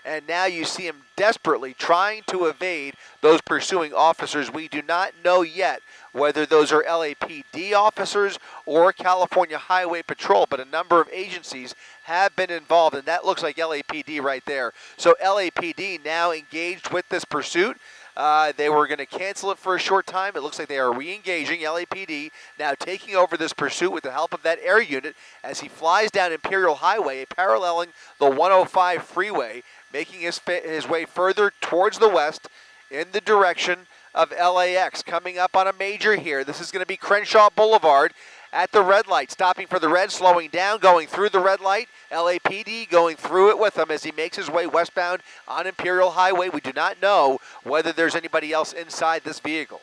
and now you see him desperately trying to evade those pursuing officers. We do not know yet whether those are LAPD officers or California Highway Patrol, but a number of agencies have been involved, and that looks like LAPD right there. So LAPD now engaged with this pursuit. They were going to cancel it for a short time. It looks like they are re-engaging. LAPD now taking over this pursuit with the help of that air unit as he flies down Imperial Highway, paralleling the 105 freeway, making his way further towards the west in the direction of LAX. Coming up on a major here. This is going to be Crenshaw Boulevard at the red light, stopping for the red, slowing down, going through the red light. LAPD going through it with him as he makes his way westbound on Imperial Highway. We do not know whether there's anybody else inside this vehicle.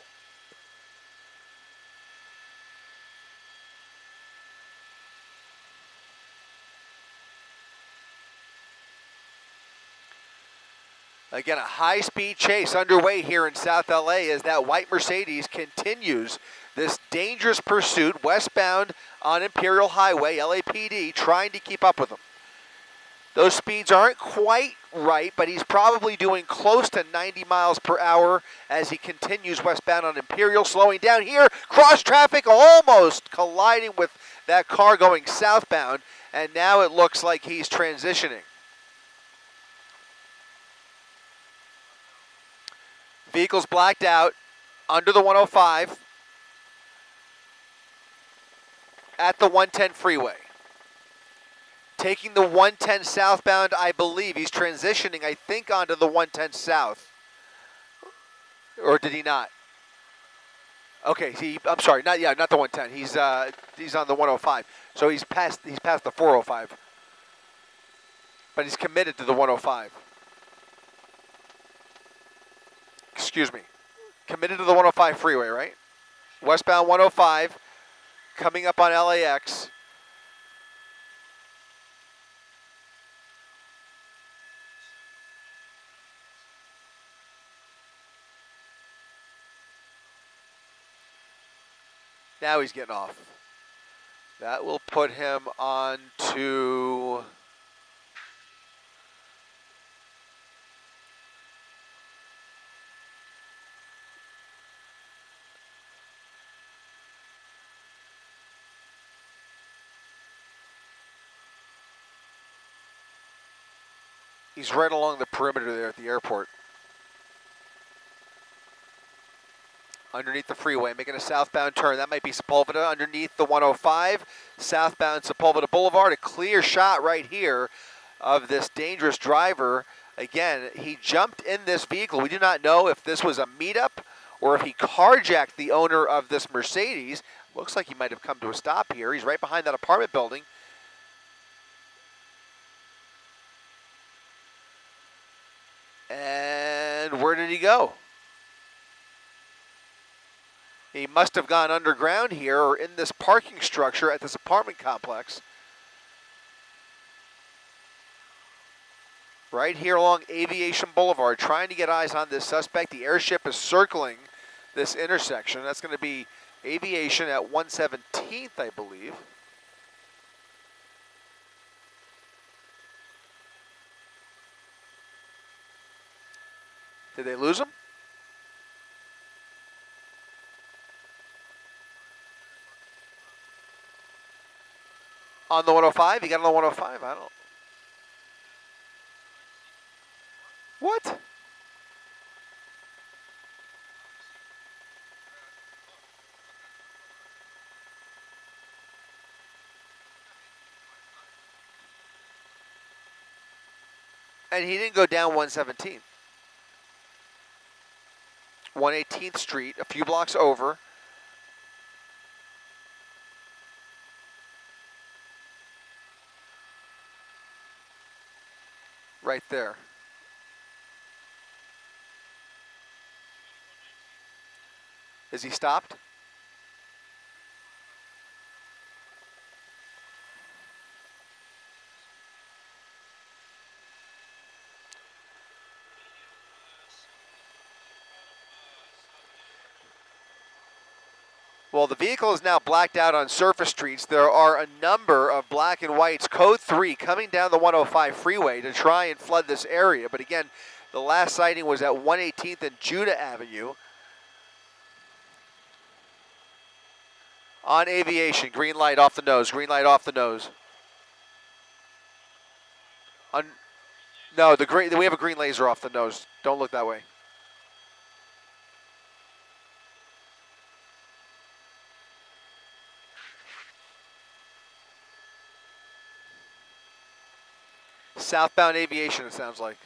Again, a high-speed chase underway here in South LA as that white Mercedes continues this dangerous pursuit westbound on Imperial Highway. LAPD trying to keep up with him. Those speeds aren't quite right, but he's probably doing close to 90 miles per hour as he continues westbound on Imperial, slowing down here. Cross traffic, almost colliding with that car going southbound, and now it looks like he's transitioning. Vehicle's blacked out under the 105 at the 110 freeway. Taking the 110 southbound, I believe. He's transitioning, I think, onto the 110 south. Or did he not? Okay, I'm sorry, not the 110. He's on the 105. So he's past the 405. But he's committed to the 105. Excuse me. Committed to the 105 freeway, right? Westbound 105, coming up on LAX. Now he's getting off. That will put him on to... He's right along the perimeter there at the airport. Underneath the freeway, making a southbound turn. That might be Sepulveda underneath the 105. Southbound Sepulveda Boulevard. A clear shot right here of this dangerous driver. Again, he jumped in this vehicle. We do not know if this was a meetup or if he carjacked the owner of this Mercedes. Looks like he might have come to a stop here. He's right behind that apartment building. And where did he go? He must have gone underground here or in this parking structure at this apartment complex. Right here along Aviation Boulevard, trying to get eyes on this suspect. The airship is circling this intersection. That's going to be Aviation at 117th, I believe. Did they lose him? On the 105? He got on the 105? I don't... What? And he didn't go down 117th. 118th Street, a few blocks over. Right there. Is he stopped? Well, the vehicle is now blacked out on surface streets. There are a number of black and whites, code 3, coming down the 105 freeway to try and flood this area. But again, the last sighting was at 118th and Judah Avenue. On Aviation, green light off the nose, green light off the nose. No, we have a green laser off the nose. Don't look that way. Southbound Aviation, it sounds like.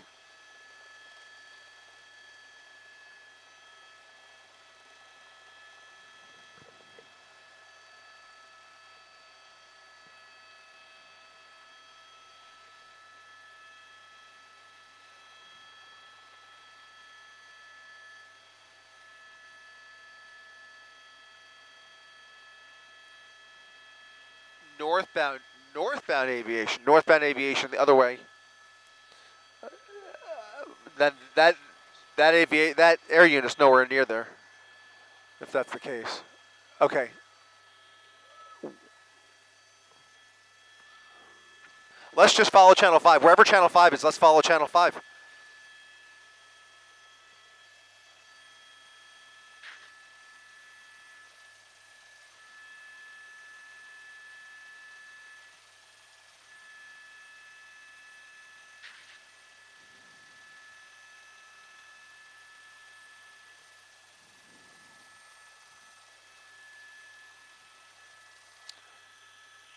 Northbound Aviation the other way. That air unit's nowhere near there, if that's the case. Okay. Let's just follow Channel 5. Wherever Channel 5 is, let's follow Channel 5.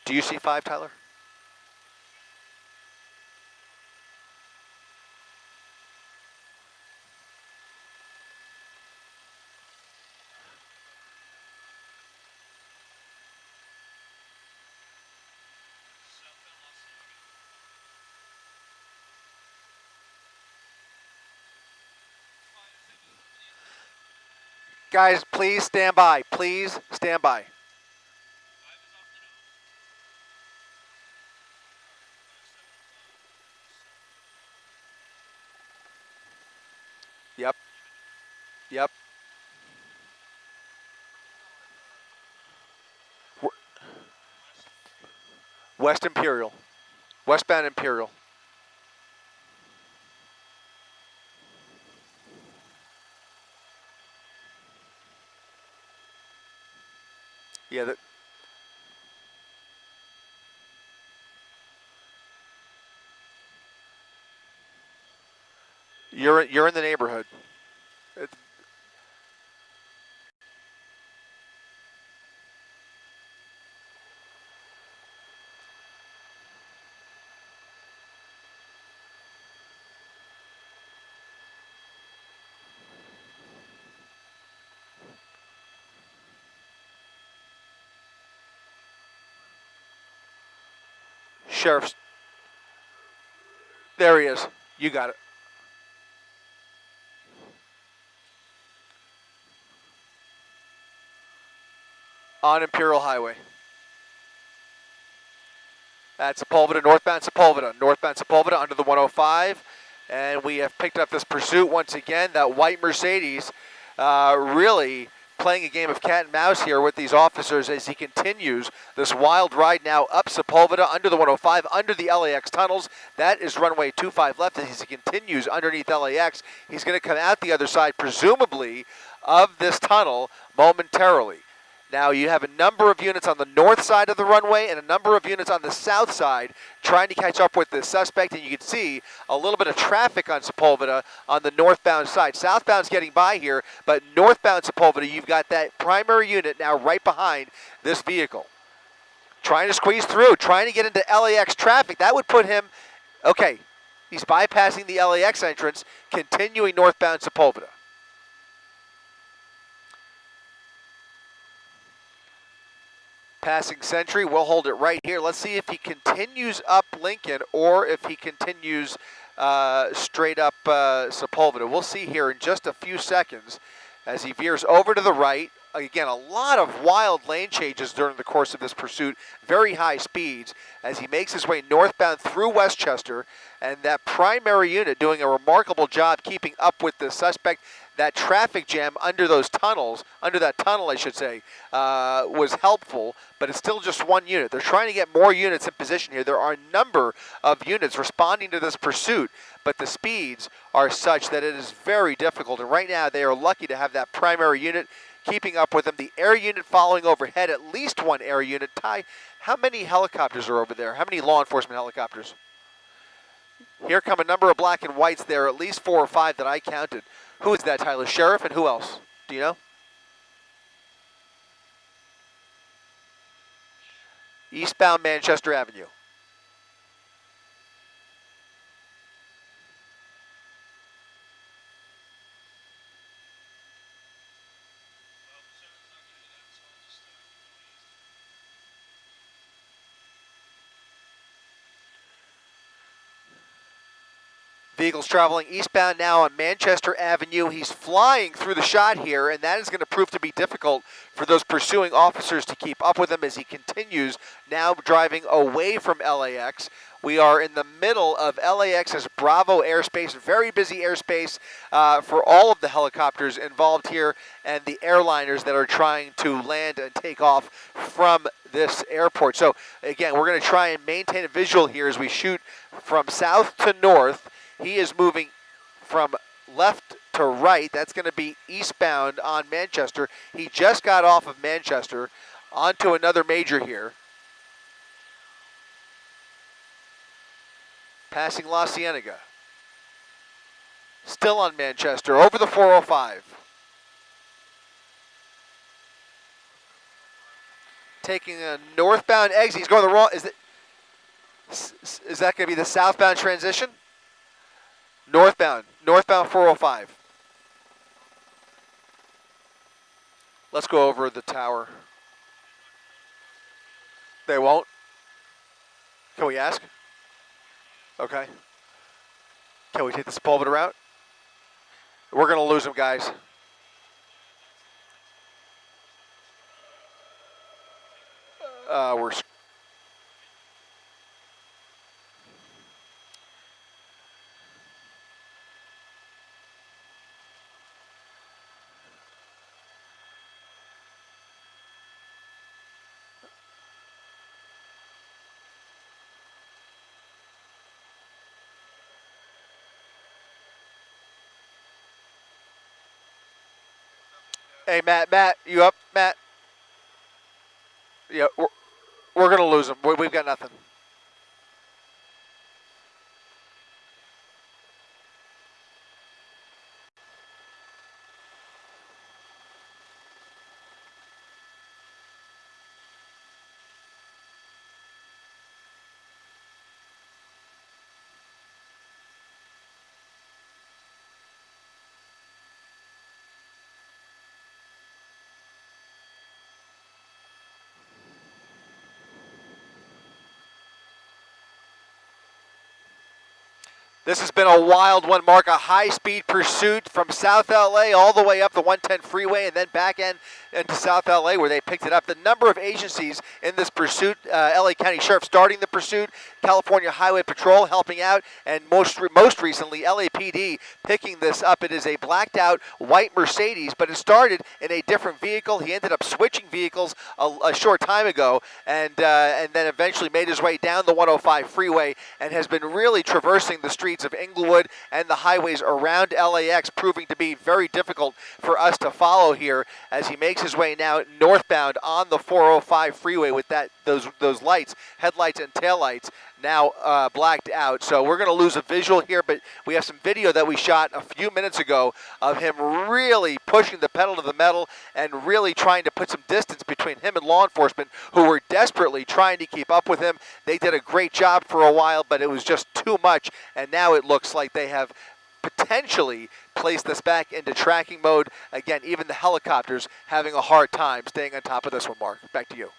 Do you see 5, Tyler? Guys, please stand by. Please stand by. Yep. Yep. West Imperial. Westbound Imperial. Yeah, you're in the neighborhood. Sheriff's. There he is. You got it. On Imperial Highway. That's Sepulveda, northbound Sepulveda under the 105. And we have picked up this pursuit once again. That white Mercedes really playing a game of cat and mouse here with these officers as he continues this wild ride now up Sepulveda under the 105, under the LAX tunnels. That is runway 25 left as he continues underneath LAX. He's going to come out the other side, presumably, of this tunnel momentarily. Now you have a number of units on the north side of the runway and a number of units on the south side trying to catch up with the suspect, and you can see a little bit of traffic on Sepulveda on the northbound side. Southbound's getting by here, but northbound Sepulveda, you've got that primary unit now right behind this vehicle. Trying to squeeze through, trying to get into LAX traffic. That would put him, okay, he's bypassing the LAX entrance, continuing northbound Sepulveda. Passing Sentry, we'll hold it right here. Let's see if he continues up Lincoln or if he continues straight up Sepulveda. We'll see here in just a few seconds as he veers over to the right, again, a lot of wild lane changes during the course of this pursuit, very high speeds as he makes his way northbound through Westchester, and that primary unit doing a remarkable job keeping up with the suspect. That traffic jam under those tunnels, under that tunnel I should say, was helpful, but it's still just one unit. They're trying to get more units in position here. There are a number of units responding to this pursuit, but the speeds are such that it is very difficult, and right now they are lucky to have that primary unit keeping up with them. The air unit following overhead, at least one air unit. Ty, how many helicopters are over there? How many law enforcement helicopters? Here come a number of black and whites there, at least 4 or 5 that I counted. Who is that, Tyler? Sheriff and who else? Do you know? Eastbound Manchester Avenue. Vehicles traveling eastbound now on Manchester Avenue. He's flying through the shot here, and that is going to prove to be difficult for those pursuing officers to keep up with him as he continues now driving away from LAX. We are in the middle of LAX's Bravo airspace, very busy airspace for all of the helicopters involved here and the airliners that are trying to land and take off from this airport. So again, we're going to try and maintain a visual here as we shoot from south to north. He is moving from left to right. That's going to be eastbound on Manchester. He just got off of Manchester onto another major here. Passing La Cienega. Still on Manchester, over the 405. Taking a northbound exit. He's going the wrong. Is that going to be the southbound transition? Northbound 405. Let's go over the tower. They won't? Can we ask? Okay. Can we take the Sepulveda route? We're going to lose him, guys. We're... Hey, Matt, you up, Matt? Yeah, we're going to lose him. We've got nothing. This has been a wild one, Mark. A high-speed pursuit from South LA all the way up the 110 freeway and then back into South LA where they picked it up. The number of agencies in this pursuit, LA County Sheriff starting the pursuit, California Highway Patrol helping out, and most recently LAPD picking this up. It is a blacked-out white Mercedes, but it started in a different vehicle. He ended up switching vehicles a short time ago and then eventually made his way down the 105 freeway and has been really traversing the streets of Inglewood and the highways around LAX, proving to be very difficult for us to follow here as he makes his way now northbound on the 405 freeway with those lights, headlights and taillights now blacked out. So we're going to lose a visual here, but we have some video that we shot a few minutes ago of him really pushing the pedal to the metal and really trying to put some distance between him and law enforcement who were desperately trying to keep up with him. They did a great job for a while, but it was just too much, and now it looks like they have potentially placed this back into tracking mode. Again, even the helicopters having a hard time staying on top of this one, Mark. Back to you.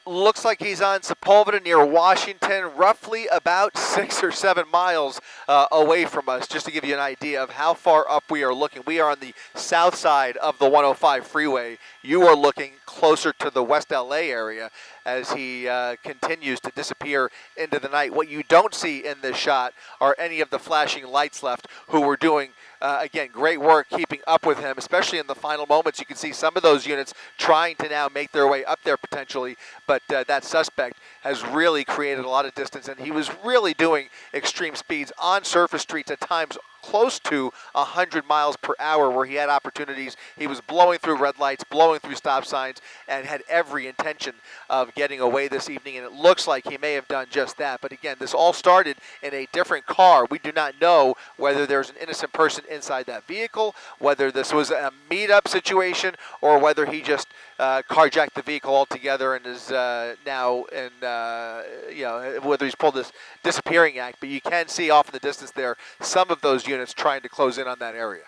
Looks like he's on Sepulveda near Washington, roughly about 6 or 7 miles away from us, just to give you an idea of how far up we are looking. We are on the south side of the 105 freeway. You are looking closer to the West LA area as he continues to disappear into the night. What you don't see in this shot are any of the flashing lights left, who were doing again, great work keeping up with him, especially in the final moments. You can see some of those units trying to now make their way up there potentially, but that suspect has really created a lot of distance, and he was really doing extreme speeds on surface streets at times close to 100 miles per hour, where he had opportunities. He was blowing through red lights, blowing through stop signs, and had every intention of getting away this evening, and it looks like he may have done just that. But again, this all started in a different car. We do not know whether there's an innocent person inside that vehicle, whether this was a meet-up situation, or whether he just carjacked the vehicle altogether and is now in, whether he's pulled this disappearing act. But you can see off in the distance there some of those units trying to close in on that area.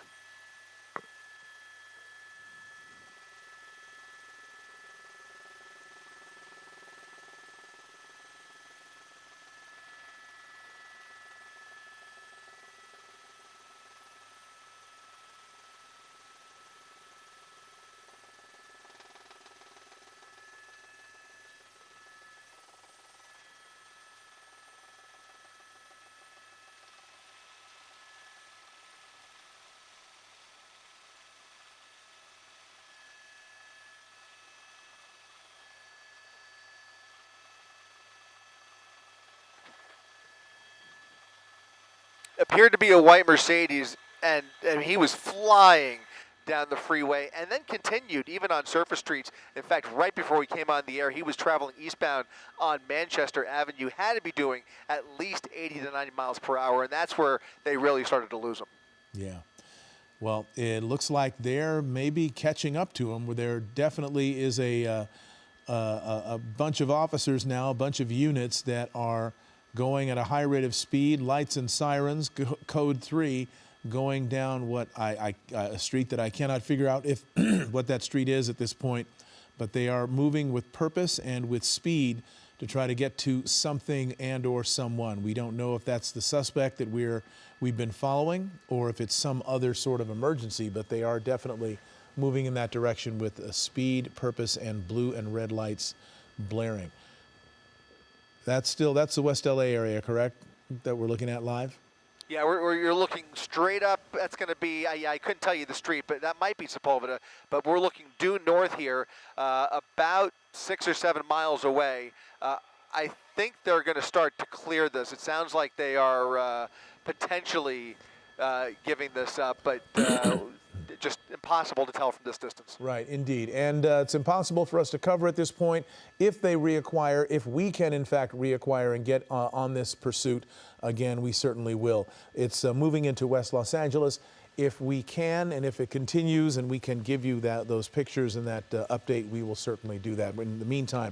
Appeared to be a white Mercedes, and he was flying down the freeway and then continued even on surface streets. In fact, right before we came on the air, he was traveling eastbound on Manchester Avenue, had to be doing at least 80 to 90 miles per hour, and that's where they really started to lose him. Yeah. Well, it looks like they're maybe catching up to him, where there definitely is a bunch of officers now, a bunch of units that are going at a high rate of speed, lights and sirens, code 3, going down a street that I cannot figure out if what that street is at this point, but they are moving with purpose and with speed to try to get to something and or someone. We don't know if that's the suspect that we've been following or if it's some other sort of emergency, but they are definitely moving in that direction with speed, purpose, and blue and red lights blaring. That's the West LA area, correct, that we're looking at live? Yeah, you're looking straight up. That's going to be, I couldn't tell you the street, but that might be Sepulveda. But we're looking due north here, about 6 or 7 miles away. I think they're going to start to clear this. It sounds like they are potentially giving this up, but just impossible to tell from this distance. Right, indeed. And it's impossible for us to cover at this point. If they reacquire, if we can in fact reacquire and get on this pursuit again, we certainly will. It's moving into West Los Angeles. If we can, and if it continues and we can give you those pictures and that update, we will certainly do that. But in the meantime,